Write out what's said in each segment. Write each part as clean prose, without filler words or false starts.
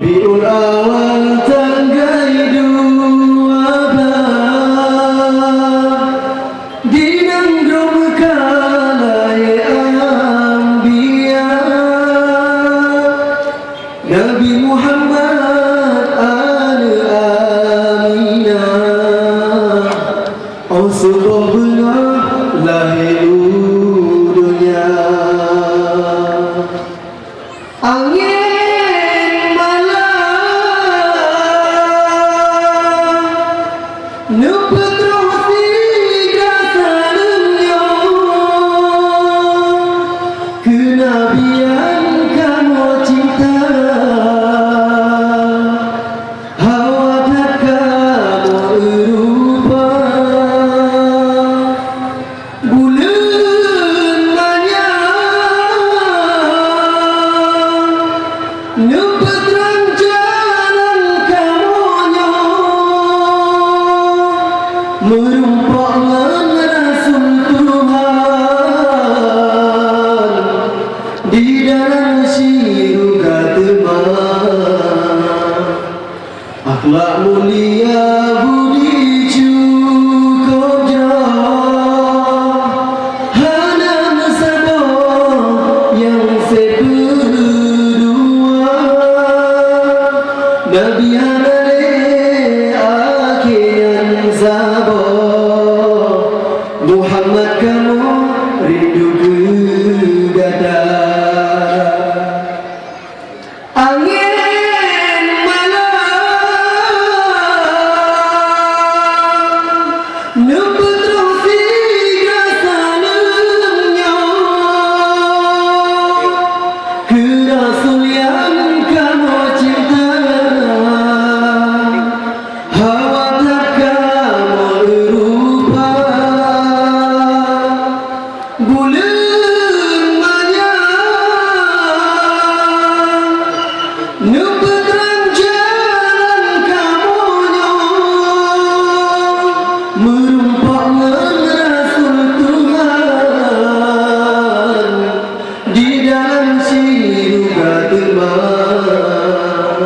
Biul awal tanggai dua dinandrum kalai anbiya Nabi Muhammad al-Aminah Rasulullah lahir dunia angin malam nupetruh tiga salunya kenabian kamu cinta hawa dan kamu erupa bulan banyak nupetrang jalan kamunya merupakan Rasul Tuhan di dalam syurga teman akhlak mulia budi cukup jauh hana nasabah yang seberdua Nabi Hanare akhiran sabah Muhammad kamu rindu gegada angin malam nupetruh tiga salunya ke Rasul yang kamu cinta hawa tak kamu erupa bulan banyak nupetrang jalan kamunya merupakan Rasul Tuhan di dalam syurga teman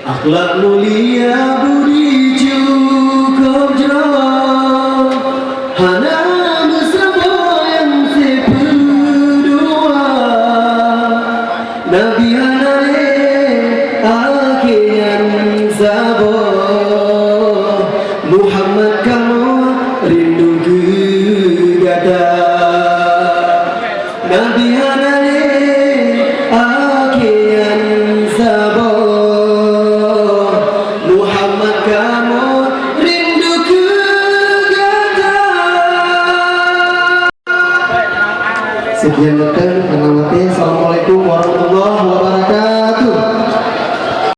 akhlak mulia budi cukup jauh hana nasabah yang seberdua Nabi Hanare akhiran sabah Muhammad kamu rindu gegada Nabi Hanare akhiran sabah Muhammad kamu rindu gegada. Sekian datang